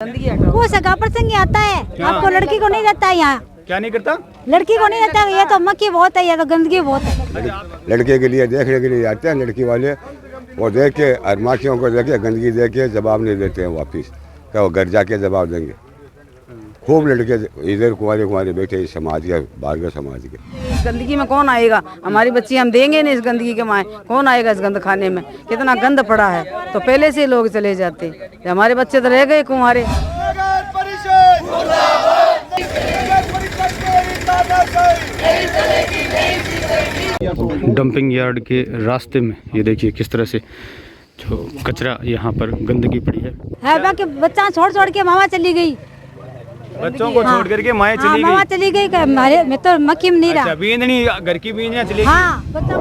वो सगा प्रसंग आता है, आपको लड़की को नहीं रहता है यहाँ। क्या नहीं करता? लड़की को नहीं रहता है, ये तो मक्खी बहुत है, ये तो गंदगी बहुत है। लड़के के लिए देखने के लिए आते हैं लड़की वाले, वो देख के अरमाशियों को देख के गंदगी देख के जवाब नहीं देते हैं वापिस, क्या वो घर जाके जवाब देंगे। खूब लड़के इधर कुंवारे कुंवारे बैठे समाज के, बाहर के समाज के। गंदगी में कौन आएगा? हमारी बच्ची हम देंगे नहीं इस गंदगी के माए, कौन आएगा इस गंद खाने में? कितना गंद पड़ा है, तो पहले से लोग चले जाते, हमारे बच्चे तो रह गए कुंवारे। डंपिंग यार्ड के रास्ते में ये देखिए किस तरह से जो कचरा यहाँ पर गंदगी पड़ी है। बाकी बच्चा छोड़ छोड़ के मामा चली गई, बच्चों को छोड़ करके माँ चली गई। मामा चली गई, हमारे मैं तो मक्खी में नहीं रहा। बींदनी घर की बींदनियाँ चली गई। हाँ, बच्चा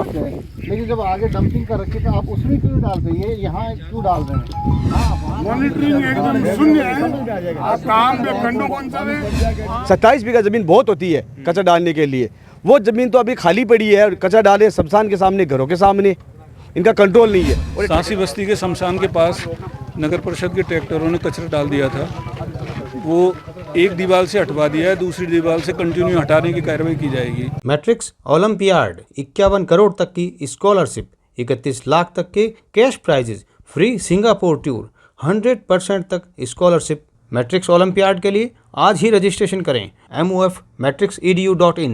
लेकिन जब आगे डंपिंग कर रखी तो आप उसमें क्यों डाल रही है, यहाँ क्यों डाल रहे हैं? मॉनिटरिंग एकदम शून्य है। काम पे खंडों कौन सा है? 27 बीघा जमीन बहुत होती है कचरा डालने के लिए, वो जमीन तो अभी खाली पड़ी है और कचरा डाले शमशान के सामने, घरों के सामने, इनका कंट्रोल नहीं है। और सांसी बस्ती के शमशान के पास नगर परिषद के ट्रैक्टरों ने कचरा डाल दिया था, वो एक दीवार से हटवा दिया है, दूसरी दीवार से कंटिन्यू हटाने की कार्रवाई की जाएगी। मैट्रिक्स ओलंपियाड 51 करोड़ तक की स्कॉलरशिप, 31 लाख तक के cash prizes, free Singapore tour, 100% तक स्कॉलरशिप। मैट्रिक्स ओलंपियाड के लिए आज ही रजिस्ट्रेशन करें mofmatrixedu.in।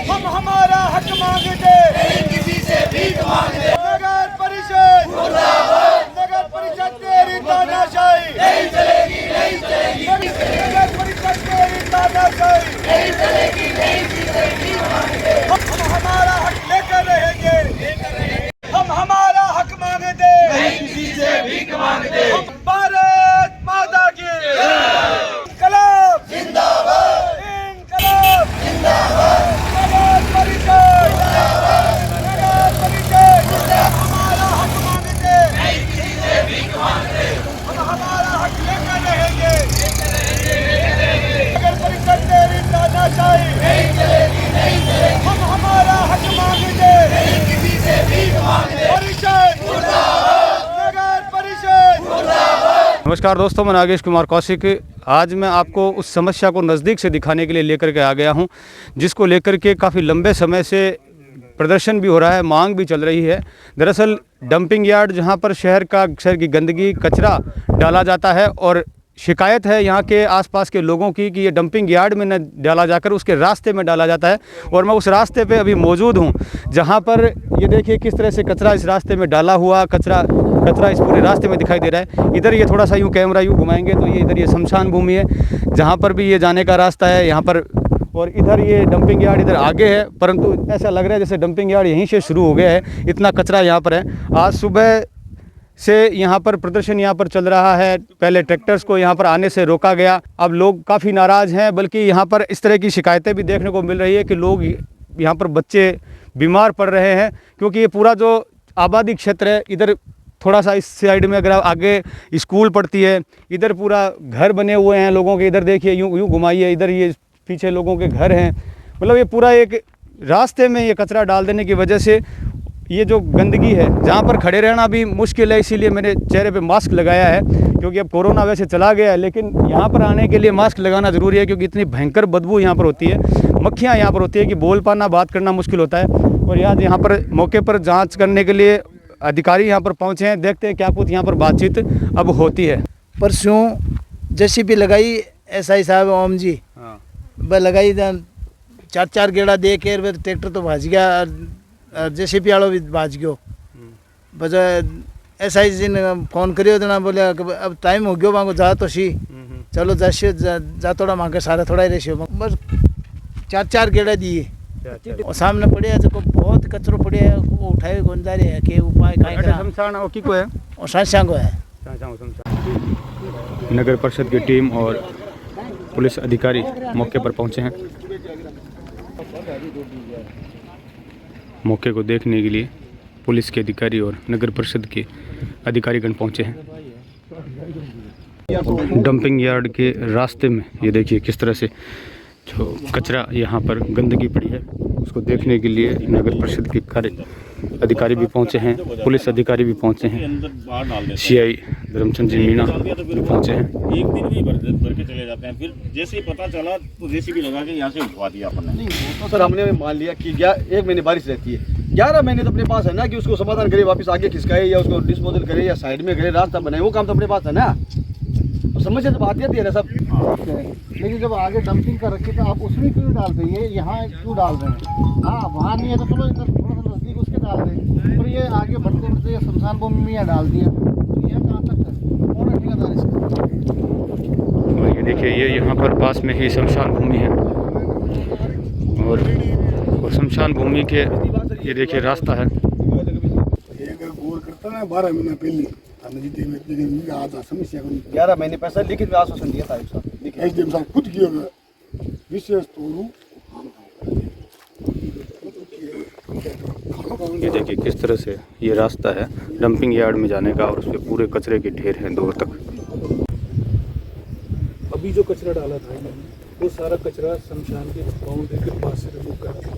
हम हमारा हक मांगते, नहीं किसी से भीख मांगते। नगर परिषद मुर्दाबाद, नगर परिषद तेरी तानाशाही नहीं चलेगी, नहीं चलेगी। नगर परिषद तेरी तानाशाही नहीं चलेगी, नहीं चलेगी। हम हमारा हक लेकर रहेंगे, हम हमारा हक मांगते, नहीं किसी से भीख मांगते। भारत माता की इनकलाब जिंदाबाद, इनकलाब जिंदाबाद। नगर परिषद जिंदाबाद, नगर परिषद हमारा हक मांगते, नहीं किसी से भीख मांगते। हम हमारा हक लेकर रहेंगे, नगर परिषद तेरी तानाशाही नहीं चलेगी, नहीं चलेगी। हम हमारा हक मांगते, नहीं किसी से भीख मांगते। परिषद मुर्दाबाद, नगर परिषद मुर्दाबाद। नमस्कार दोस्तों, मैं नागेश कुमार कौशिक। आज मैं आपको उस समस्या को नज़दीक से दिखाने के लिए लेकर के आ गया हूं, जिसको लेकर के काफ़ी लंबे समय से प्रदर्शन भी हो रहा है, मांग भी चल रही है। दरअसल डंपिंग यार्ड जहां पर शहर की गंदगी, कचरा डाला जाता है और शिकायत है यहाँ के आसपास के लोगों की कि ये डंपिंग यार्ड में न डाला जाकर उसके रास्ते में डाला जाता है। और मैं उस रास्ते पे अभी मौजूद हूँ जहाँ पर ये देखिए किस तरह से कचरा इस रास्ते में डाला हुआ, कचरा इस पूरे रास्ते में दिखाई दे रहा है। इधर ये थोड़ा सा यूँ कैमरा यूँ घुमाएंगे तो ये इधर ये शमशान भूमि है जहाँ पर भी ये जाने का रास्ता है यहाँ पर, और इधर ये डंपिंग यार्ड इधर आगे है, परंतु ऐसा लग रहा है जैसे डंपिंग यार्ड यहीं से शुरू हो गया है, इतना कचरा यहाँ पर है। आज सुबह से यहाँ पर प्रदर्शन यहाँ पर चल रहा है। पहले ट्रैक्टर्स को यहाँ पर आने से रोका गया, अब लोग काफ़ी नाराज़ हैं, बल्कि यहाँ पर इस तरह की शिकायतें भी देखने को मिल रही है कि लोग यहाँ पर बच्चे बीमार पड़ रहे हैं, क्योंकि ये पूरा जो आबादी क्षेत्र है, इधर थोड़ा सा इस साइड में अगर आगे स्कूल पड़ती है, इधर पूरा घर बने हुए हैं लोगों के, इधर देखिए यूँ घुमाइए, इधर ये पीछे लोगों के घर हैं। मतलब ये पूरा एक रास्ते में ये कचरा डाल देने की वजह से ये जो गंदगी है, जहाँ पर खड़े रहना भी मुश्किल है, इसीलिए मैंने चेहरे पे मास्क लगाया है, क्योंकि अब कोरोना वैसे चला गया है, लेकिन यहाँ पर आने के लिए मास्क लगाना ज़रूरी है, क्योंकि इतनी भयंकर बदबू यहाँ पर होती है, मक्खियाँ यहाँ पर होती है कि बोल पाना, बात करना मुश्किल होता है। और यहाँ पर मौके पर जाँच करने के लिए अधिकारी यहाँ पर पहुँचे हैं, देखते हैं क्या कुछ यहाँ पर बातचीत अब होती है। परसों जेसीबी लगाई एसआई साहब ओम जी, वह लगाई 4 गेड़ा दे के ट्रैक्टर तो भाज गया, जेसीबी वालों भी भाज गयो। बस एसआई जी ने फोन करियो तो ना बोले अब टाइम हो गयो, वहाँ जा तो सी चलो जा थोड़ा मांगे सारा थोड़ा ही रेशियो, बस 4 गेड़ा दिए और सामने पड़े जो बहुत कचरो पड़े है, वो उठाए गुंजारे है कि उपाय काई करा। शमशान और की को है, और शमशान को है। नगर परिषद की टीम और पुलिस अधिकारी मौके पर पहुंचे हैं। मौके को देखने के लिए पुलिस के अधिकारी और नगर परिषद के अधिकारीगण पहुंचे हैं। डंपिंग यार्ड के रास्ते में ये देखिए किस तरह से जो कचरा यहाँ पर गंदगी पड़ी है, उसको देखने के लिए नगर परिषद के अधिकारी भी पहुंचे हैं, पुलिस अधिकारी भी पहुंचे हैं, सीआई धर्मचंद जी मीणा भी पहुंचे हैं। एक दिन भी भर के चले जाते हैं, फिर जैसे ही पता चला तो जेसीबी लगा के यहाँ से उठवा दिया अपन ने। तो सर हमने मान लिया कि 1 महीने बारिश रहती है, 11 महीने तो अपने पास है ना कि उसको समाधान करे, वापस आगे खिसकाए या उसको डिस्पोजल करे या साइड में करे, रास्ता बनाए, वो काम तो अपने पास है ना। तो समस्या तो बात आती है ना सब। लेकिन जब आगे डंपिंग कर रखी तो आप उसमें क्यों डाल रहे हैं, यहाँ क्यों डाल रहे हैं? हाँ वहाँ नहीं है तो चलो इधर थोड़ा सा नजदीक उसके डाल रहे, और ये आगे बढ़ते बढ़ते शमशान भूमि में यहाँ डाल दिया, तो यह कहाँ तक है? कौन है ठेकेदार इसका? और ये देखिए, ये यहाँ पर पास में ही शमशान भूमि है, और शमशान भूमि के ये देखिए रास्ता है। अगर गौर करता ना 12 महीना पहले समस्या 11 महीने पैसा लिखित में आश्वासन दिया था एसडीएम साहब खुद किया विशेष तौर। ये देखिए किस तरह से ये रास्ता है डंपिंग यार्ड में जाने का, और उस पर पूरे कचरे के ढेर हैं दूर तक। अभी जो कचरा डाला था इन्होंने, वो सारा कचरा शमशान के बाउंड्री के पास से रिमूव कर दिया,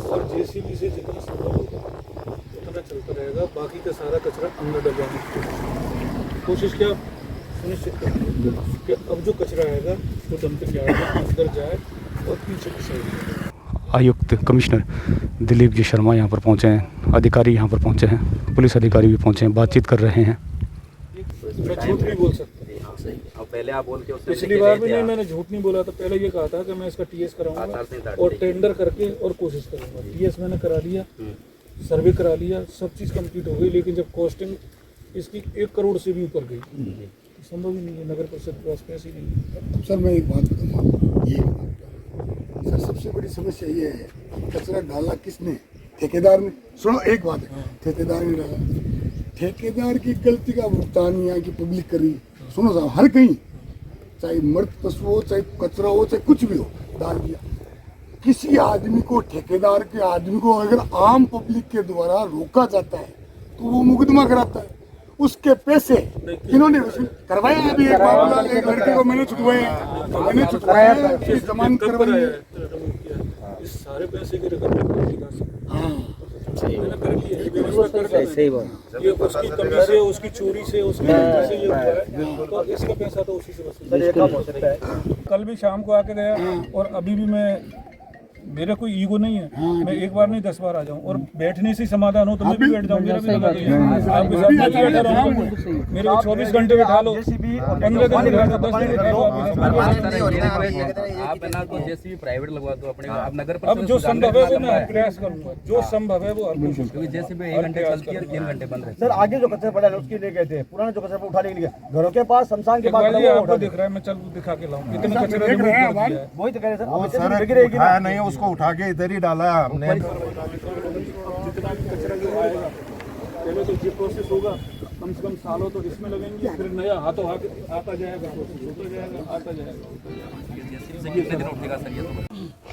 और जेसीबी से जितना संभव होगा उतना चलता रहेगा। बाकी का सारा कचरा अंदर डलवाने की कोशिश किया, सुनिश्चित कर कि अब जो कचरा आएगा वो डंपिंग यार्ड में अंदर जाए और पीछे की साइड। आयुक्त कमिश्नर दिलीप जी शर्मा यहाँ पर पहुँचे हैं, अधिकारी यहाँ पर पहुँचे हैं, पुलिस अधिकारी भी पहुँचे हैं, बातचीत कर रहे हैं। मैं झूठ नहीं बोल सकता, पहले आप बोल के पिछली बार भी नहीं, मैंने झूठ नहीं बोला था। पहले ये कहा था कि मैं इसका टीएस कराऊंगा और टेंडर करके और कोशिश करूंगा। टीएस मैंने करा लिया, सर्वे करा लिया, सब चीज़ कंप्लीट हो गई, लेकिन जब कॉस्टिंग इसकी 1 करोड़ से भी ऊपर गई, संभव ही नहीं है, नगर परिषद के पास पैसे नहीं है। सर मैं एक बात बताऊँगा, ये सर सबसे बड़ी समस्या ये है, कचरा डाला किसने? ठेकेदार ने। सुनो एक बात है, ठेकेदार ने डाला, ठेकेदार की गलती का भुगतान यहाँ की पब्लिक करी। सुनो साहब, हर कहीं चाहे मर्द पशु हो, चाहे कचरा हो, चाहे कुछ भी हो, डाल दिया। किसी आदमी को, ठेकेदार के आदमी को अगर आम पब्लिक के द्वारा रोका जाता है तो वो मुकदमा कराता है, उसके पैसे इन्होंने करवाया। अभी एक मामला, एक लड़के को मैंने छुटवाया, मैंने छुटवाया, जमानत करवाई है। इस सारे पैसे की रिकवरी ये उसकी कमी से, उसकी चोरी से, उसकी से ये हुआ है, तो इसका पैसा तो उसी से वसूल है। कल भी शाम को आके गया, और अभी भी मैं, मेरा कोई ईगो नहीं है, मैं एक बार नहीं 10 बार आ जाऊँ, और बैठने से समाधान हो तो मैं भी बैठ जाऊँ, मेरा भी लगा आपके साथ बैठा रहूँगा। मेरे को 24 घंटे बैठा लो, 15 दिन बैठा लो, 10 दिन बैठा लो, आप ना तो जैसे प्राइवेट लगवा दो अपने, आप नगर अब जो संभव है वो मैं प्रयास करूँगा, जो संभव है वो हर कोशिश करूँगा। क्योंकि जैसे 1 घंटे चलती है, 3 घंटे बंद रहते सर। आगे जो कचरा पड़ा है उसके लिए गए थे, पुराना जो कचरा उठाने के लिए घरों के पास, शमशान के पास आपको दिख रहा है, मैं चल दिखा के लाऊं कितना कचरा रिमूव कर दिया है। वही तो कह रहे सर, नहीं उसको उठा के इधर ही डाला है हमने। जितना भी कचरा जो आएगा, पहले तो ये प्रोसेस होगा, कम से कम सालों तो इसमें लगेंगे, फिर नया हाथों हाथ आता जाएगा, होता जाएगा, आता जाएगा।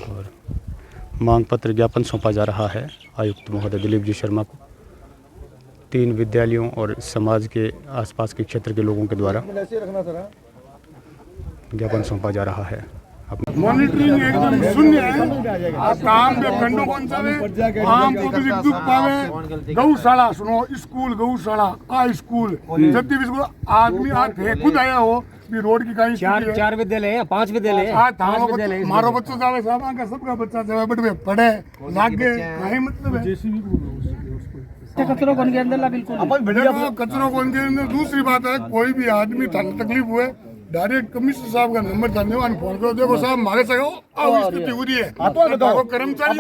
और मांग पत्र ज्ञापन सौंपा जा रहा है आयुक्त महोदय दिलीप जी शर्मा को, 3 विद्यालयों और समाज के आसपास के क्षेत्र के लोगों के द्वारा ज्ञापन सौंपा जा रहा है। मॉनिटरिंग एकदम शून्य है। काम में खंडो कौन सा है, आम पब्लिक दुख पावे। गौशाला सुनो, स्कूल गौशाला आ स्कूल, जब भी स्कूल आदमी आते खुद आया हो भी रोड की कहीं 4 विद्यालय है, 5 विद्यालय है। मारो बच्चों जावे साहब, का सबका बच्चा जावे, बट वे पढ़े लागे नहीं, मतलब है कचरों को उनके अंदर ला, बिल्कुल कचरों को उनके अंदर। दूसरी बात है, कोई भी आदमी तकलीफ हुए डायरेक्ट कमिश्नर साहब का नंबर धन्यवाद फोन करो, देखो साहब हमारे से स्थिति हो रही है, कर्मचारी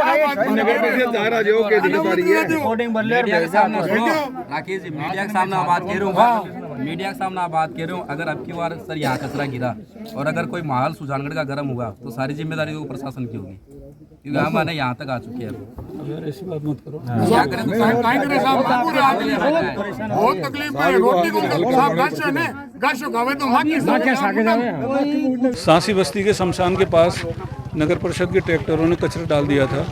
राकेश जी, मीडिया के सामने बात कह रहा हूँ, मीडिया के सामने बात कह रहा हूँ। अगर अब की बार सर यहाँ कचरा गिरा और अगर कोई माहौल सुजानगढ़ का गर्म हुआ तो सारी जिम्मेदारी तो प्रशासन की होगी, क्योंकि हम आने यहाँ तक आ चुके हैं। यार ऐसी बात मत करो, क्या करें तो बहुत तकलीफ है। रोटी को सांसी बस्ती के शमशान के पास नगर परिषद के ट्रैक्टरों ने कचरा डाल दिया था,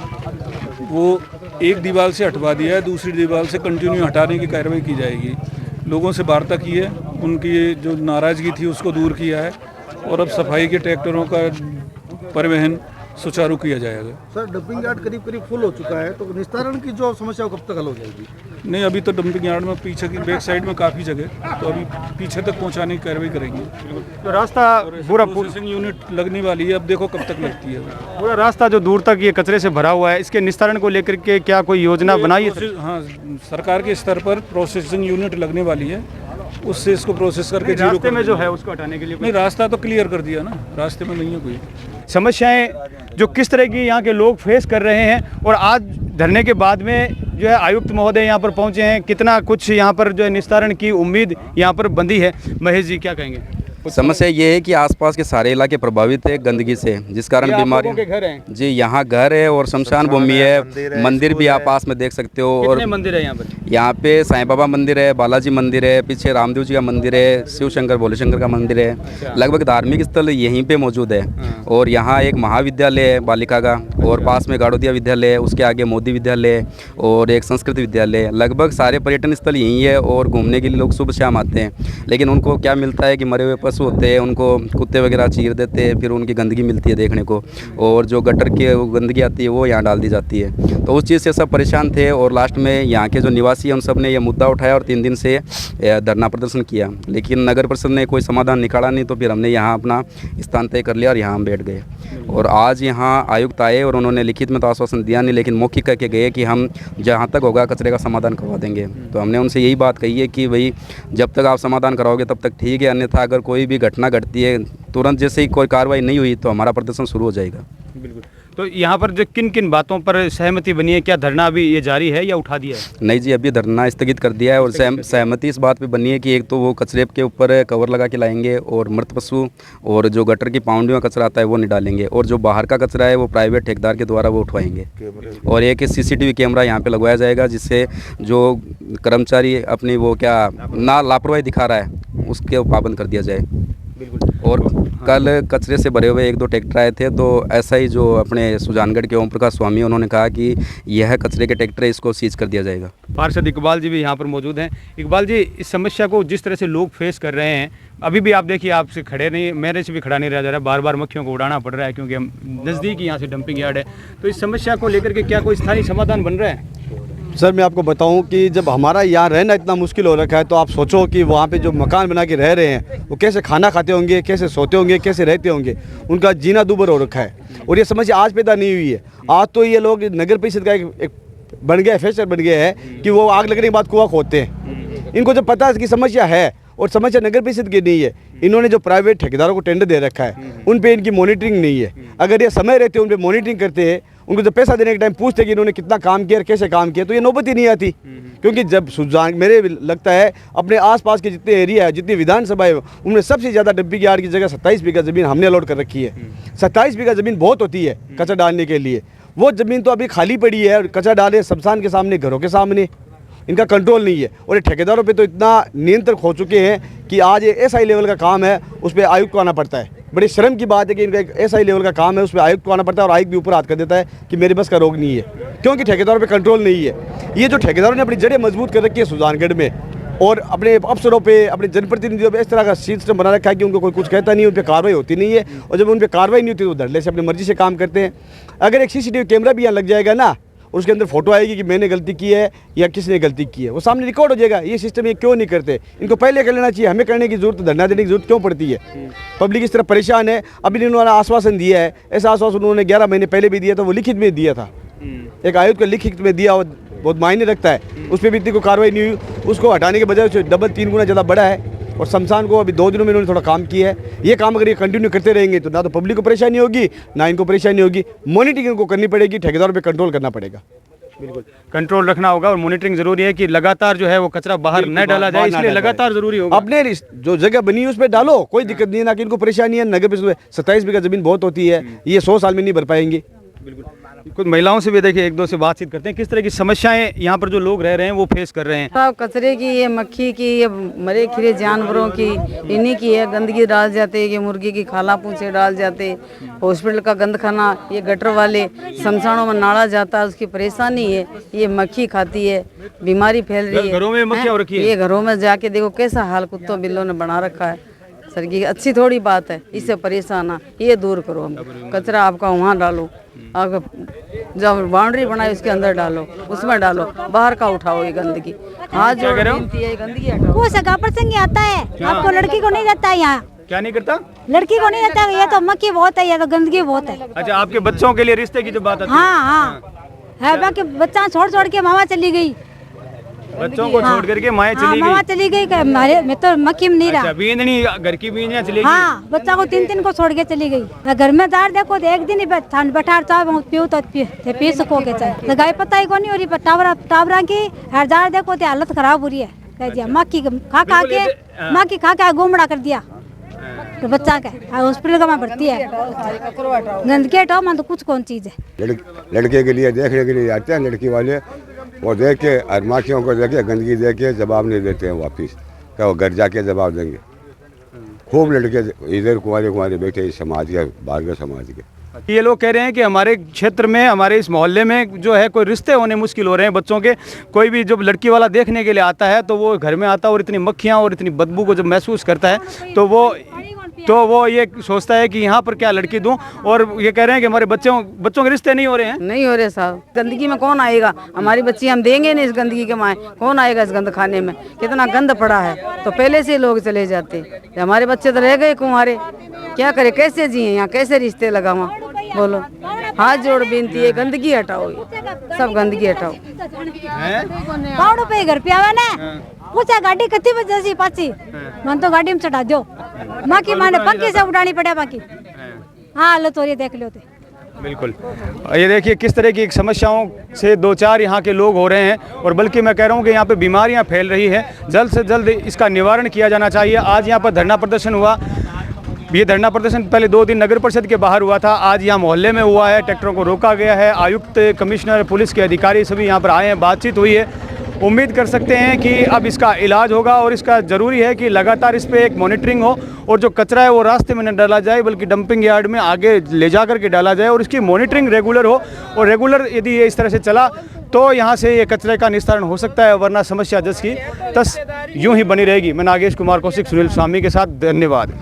वो एक दीवार से हटवा दिया है, दूसरी दीवार से कंटिन्यू हटाने की कार्रवाई की जाएगी। लोगों से वार्ता की है, उनकी जो नाराज़गी थी उसको दूर किया है, और अब सफाई के ट्रैक्टरों का परिवहन सुचारू किया जाएगा। सर डंपिंग यार्ड करीब करीब फुल हो चुका है, तो निस्तारण की जो समस्या कब तक हल हो जाएगी? नहीं, अभी तो डंपिंग यार्ड में पीछे की बैक साइड में काफ़ी जगह, तो अभी पीछे तक पहुंचाने की कार्रवाई करेंगे। तो रास्ता पूरा प्रोसेसिंग यूनिट लगने वाली है, अब देखो कब तक लगती है। पूरा रास्ता जो दूर तक ये कचरे से भरा हुआ है, इसके निस्तारण को लेकर के क्या कोई योजना बनाई है? हाँ, सरकार के स्तर पर प्रोसेसिंग यूनिट लगने वाली है, उससे इसको प्रोसेस करके जीरो रास्ते में जो है उसको हटाने के लिए नहीं, रास्ता तो क्लियर कर दिया ना, रास्ते में नहीं है कोई समस्याएं जो किस तरह की यहाँ के लोग फेस कर रहे हैं, और आज धरने के बाद में जो है आयुक्त महोदय यहाँ पर पहुँचे हैं, कितना कुछ यहाँ पर जो है निस्तारण की उम्मीद यहाँ पर बंधी है। महेश जी क्या कहेंगे? समस्या ये है कि आसपास के सारे इलाके प्रभावित है गंदगी से, जिस कारण बीमारी घर हैं? जी यहाँ घर है और शमशान भूमि है, मंदिर भी आप पास में देख सकते हो। और कितने मंदिर है यहाँ पर? यहाँ पे साईं बाबा मंदिर है, बालाजी मंदिर है, पीछे रामदेव जी का मंदिर है, शिव शंकर भोले शंकर का मंदिर है। लगभग धार्मिक स्थल यहीं पे मौजूद है। और यहाँ एक महाविद्यालय है बालिका का, और पास में गाड़ोदिया विद्यालय है, उसके आगे मोदी विद्यालय और एक संस्कृत विद्यालय है। लगभग सारे पर्यटन स्थल यहीं है और घूमने के लिए लोग सुबह शाम आते हैं। लेकिन उनको क्या मिलता है कि मरे हुए पशु होते हैं, उनको कुत्ते वगैरह चीर देते हैं, फिर उनकी गंदगी मिलती है देखने को, और जो गटर की गंदगी आती है वो यहाँ डाल दी जाती है। तो उस चीज़ से सब परेशान थे, और लास्ट में यहाँ के जो निवासी हैं उन सब ने यह मुद्दा उठाया और 3 दिन से धरना प्रदर्शन किया। लेकिन नगर परिषद ने कोई समाधान निकाला नहीं, तो फिर हमने यहाँ अपना स्थान तय कर लिया और यहाँ हम बैठ गए। और आज यहाँ आयुक्त आए और उन्होंने लिखित में तो आश्वासन दिया नहीं, लेकिन मौखिक करके गए कि हम जहाँ तक होगा कचरे का समाधान करवा देंगे। तो हमने उनसे यही बात कही है कि भाई जब तक आप समाधान कराओगे तब तक ठीक है, अन्यथा अगर कोई भी घटना घटती है तुरंत जैसे ही कोई कार्रवाई नहीं हुई तो हमारा प्रदर्शन शुरू हो जाएगा। बिल्कुल। तो यहाँ पर जो किन किन बातों पर सहमति बनी है? क्या धरना अभी ये जारी है या उठा दिया है? नहीं जी, अभी धरना स्थगित कर दिया है, और सहमति इस बात पे बनी है कि एक तो वो कचरे के ऊपर कवर लगा के लाएंगे, और मृत पशु और जो गटर की पाउंडियों का कचरा आता है वो नहीं डालेंगे, और जो बाहर का कचरा है वो प्राइवेट ठेकेदार के द्वारा वो उठवाएंगे। और एक CCTV कैमरा यहाँ पे लगवाया जाएगा, जिससे जो कर्मचारी अपनी वो क्या ना लापरवाही दिखा रहा है उसके पाबंद कर दिया जाए। और कल कचरे से भरे हुए 1-2 ट्रैक्टर आए थे, तो ऐसा ही जो अपने सुजानगढ़ के ओम प्रकाश स्वामी उन्होंने कहा कि यह कचरे के ट्रैक्टर है, इसको सीज कर दिया जाएगा। पार्षद इकबाल जी भी यहाँ पर मौजूद हैं। इकबाल जी, इस समस्या को जिस तरह से लोग फेस कर रहे हैं, अभी भी आप देखिए आपसे खड़े नहीं, मेरे से भी खड़ा नहीं रहा जा रहा, बार बार मक्खियों को उड़ाना पड़ रहा है क्योंकि हम नज़दीक यहाँ से डंपिंग यार्ड है। तो इस समस्या को लेकर के क्या कोई स्थायी समाधान बन रहा है? सर मैं आपको बताऊं कि जब हमारा यहाँ रहना इतना मुश्किल हो रखा है, तो आप सोचो कि वहाँ पे जो मकान बना के रह रहे हैं वो कैसे खाना खाते होंगे, कैसे सोते होंगे, कैसे रहते होंगे, उनका जीना दूभर हो रखा है। और ये समस्या आज पैदा नहीं हुई है, आज तो ये लोग नगर परिषद का एक बन गया, फैसला बन गया है कि वो आग लगने के बाद कुआं खोदते हैं। इनको जब पता है कि समस्या है, और समस्या नगर परिषद की नहीं है, इन्होंने जो प्राइवेट ठेकेदारों को टेंडर दे रखा है उन पे इनकी मॉनिटरिंग नहीं है। अगर ये समय रहते उन पे मॉनिटरिंग करते हैं, उनको जब पैसा देने के टाइम पूछते कि इन्होंने कितना काम किया और कैसे काम किया, तो ये नौबत ही नहीं आती। क्योंकि जब मेरे लगता है अपने आसपास के जितने एरिया है, जितनी विधानसभा है, उनमें सबसे ज़्यादा डंपिंग यार्ड की जगह 27 बीघा ज़मीन हमने अलॉट कर रखी है। 27 बीघा ज़मीन बहुत होती है कचरा डालने के लिए। वो ज़मीन तो अभी खाली पड़ी है और कचरा डाले शमशान के सामने, घरों के सामने, इनका कंट्रोल नहीं है। और ये ठेकेदारों पे तो इतना नियंत्रण हो चुके हैं कि आज ये SI लेवल का काम है, उस पर आयुक्त को आना पड़ता है। बड़ी शर्म की बात है कि इनका एक SI लेवल का काम है, उस पर आयुक्त को आना पड़ता है, और आयुक्त भी ऊपर हाथ कर देता है कि मेरे बस का रोग नहीं है, क्योंकि ठेकेदारों पे कंट्रोल नहीं है। ये जो ठेकेदारों ने अपनी जड़ें मजबूत कर रखी है सुजानगढ़ में, और अपने अफसरों पे, अपने जनप्रतिनिधियों पे इस तरह का सिस्टम बना रखा है कि उनको कोई कुछ कहता नहीं, उन पर कार्रवाई होती नहीं है। और जब उन पर कार्रवाई नहीं होती तो धड़ल्ले से अपनी मर्जी से काम करते हैं। अगर एक CCTV कैमरा भी यहाँ लग जाएगा ना, उसके अंदर फोटो आएगी कि मैंने गलती की है या किसने गलती की है, वो सामने रिकॉर्ड हो जाएगा। ये सिस्टम ये क्यों नहीं करते? इनको पहले कर लेना चाहिए। हमें करने की जरूरत, धरना देने की जरूरत क्यों पड़ती है? पब्लिक इस तरह परेशान है। अभी इन्होंने आश्वासन दिया है, ऐसा आश्वासन उन्होंने 11 महीने पहले भी दिया था, वो लिखित में दिया था, एक आयुक्त को लिखित में दिया, बहुत मायने रखता है। उस पर भी इतनी कोई कार्रवाई नहीं हुई, उसको हटाने के बजाय डबल 3 गुना ज़्यादा बड़ा है। और शमशान को अभी 2 दिनों में इन्होंने थोड़ा काम किया है। ये काम अगर ये कंटिन्यू करते रहेंगे तो ना तो पब्लिक को परेशानी होगी, ना इनको परेशानी होगी। मॉनिटरिंग इनको करनी पड़ेगी, ठेकेदारों पे कंट्रोल करना पड़ेगा। बिल्कुल कंट्रोल रखना होगा, और मॉनिटरिंग जरूरी है कि लगातार जो है वो कचरा बाहर न डाला जाए, इसलिए लगातार जरूरी होगा। अपने जो जगह बनी है उस पर डालो, कोई दिक्कत नहीं है, ना कि इनको परेशानी है। नगर परिषद 27 बीघा जमीन बहुत होती है, ये 100 साल में नहीं भर पाएंगे। बिल्कुल। कुछ महिलाओं से भी देखिए 1-2 से बातचीत करते हैं, किस तरह की समस्याएं यहाँ पर जो लोग रह रहे हैं वो फेस कर रहे हैं। सब कचरे की, ये मक्खी की, ये मरे खिरे जानवरों की, इन्हीं की है। गंदगी डाल जाते हैं, ये मुर्गी की खाला पूछे डाल जाते, हॉस्पिटल का गंद खाना, ये गटर वाले शमशानों में नाड़ा जाता है, उसकी परेशानी है। ये मक्खी खाती है, बीमारी फैल रही है। घरों में मक्खियाँ हो रखी है। ये घरों में जाके देखो कैसा हाल कुत्तों बिल्लों ने बना रखा है। सर ये अच्छी थोड़ी बात है, इससे परेशान है, ये दूर करो। हम कचरा आपका वहाँ डालो, आप जब बाउंड्री बनाए उसके अंदर डालो, उसमें डालो, बाहर का उठाओ ये गंदगी। हाथ जोड़ विनती है, गंदगी हटाओ। वो सगा प्रसंग आता है, आपको लड़की को नहीं रहता है यहाँ, क्या नहीं करता? लड़की को नहीं रहता है। ये तो मक्खी बहुत है, ये तो गंदगी बहुत है। अच्छा, आपके बच्चों के लिए रिश्ते की जो बात आती है, हाँ हाँ है, बाकी बच्चा छोड़ छोड़ के मामा चली गई, बच्चों को छोड़ करके माँ हाँ चली मामा गई। चली गई, मैं तो मक्खी में नहीं अच्छा, रहा। बींदनी घर की बींदनियाँ चली गई। हाँ, बच्चा को 3 को छोड़ के चली गई। मैं घर में दार देखो तो एक दिन ही ठंड बैठा चाय पीऊ तो पी सको के चाय, तो गाय पता ही को नहीं हो रही। टावरा की हजार देखो तो हालत खराब हो रही है। कह दिया मक्खी खा के गोमड़ा कर दिया तो बच्चा का हॉस्पिटल का मैं भर्ती है। गंदगी हटाओ, मैं तो कुछ कौन चीज है। लड़के के लिए देखने के लिए आते हैं लड़की वाले, वो देख के अरमाखियों को देख के गंदगी देख के जवाब नहीं देते हैं वापिस, क्या वो घर जाके जवाब देंगे। खूब लड़के इधर कुंवारे बैठे इस समाज के, बाहर के समाज के। ये लोग कह रहे हैं कि हमारे क्षेत्र में, हमारे इस मोहल्ले में जो है कोई रिश्ते होने मुश्किल हो रहे हैं बच्चों के। कोई भी जब लड़की वाला देखने के लिए आता है तो वो घर में आता है और इतनी मक्खियाँ और इतनी बदबू को जब महसूस करता है तो वो ये सोचता है कि यहाँ पर क्या लड़की दूं। और ये कह रहे हैं कि हमारे बच्चों के रिश्ते नहीं हो रहे हैं। नहीं हो रहे साहब, गंदगी में कौन आएगा? हमारी बच्ची हम देंगे नहीं इस गंदगी के माए, कौन आएगा इस गंद खाने में? कितना गंद पड़ा है, तो पहले से लोग चले जाते। हमारे बच्चे तो रह गए कुंवारे, क्या करे, कैसे जिए यहाँ, कैसे रिश्ते लगावा? बोलो, हाथ जोड़ विनती है, गंदगी हटाओ, सब गंदगी हटाओ। पाउडो पे घर पे आवे ना, पूछा गाड़ी कितनी बजे सी पाची, मन तो गाड़ी में चढ़ा दो, माँ की माने पक्की से उड़ानी पड़े बाकी। हाँ लो तो ये देख लो। बिल्कुल, ये देखिए किस तरह की समस्याओं से 2-4 यहाँ के लोग हो रहे हैं। और बल्कि मैं कह रहा हूँ कि यहाँ पे बीमारियाँ फैल रही है, जल्द से जल्द इसका निवारण किया जाना चाहिए। आज यहाँ पर धरना प्रदर्शन हुआ। ये धरना प्रदर्शन पहले 2 दिन नगर परिषद के बाहर हुआ था, आज यहाँ मोहल्ले में हुआ है। ट्रैक्टरों को रोका गया है, आयुक्त, कमिश्नर, पुलिस के अधिकारी सभी यहाँ पर आए हैं, बातचीत हुई है। उम्मीद कर सकते हैं कि अब इसका इलाज होगा और इसका ज़रूरी है कि लगातार इस पर एक मॉनिटरिंग हो और जो कचरा है वो रास्ते में न डाला जाए बल्कि डंपिंग यार्ड में आगे ले जा कर के डाला जाए और इसकी मॉनिटरिंग रेगुलर हो। और रेगुलर यदि ये इस तरह से चला तो यहाँ से ये कचरे का निस्तारण हो सकता है, वरना समस्या जस की तस यूँ ही बनी रहेगी। मैं नागेश कुमार कौशिक, सुनील स्वामी के साथ, धन्यवाद।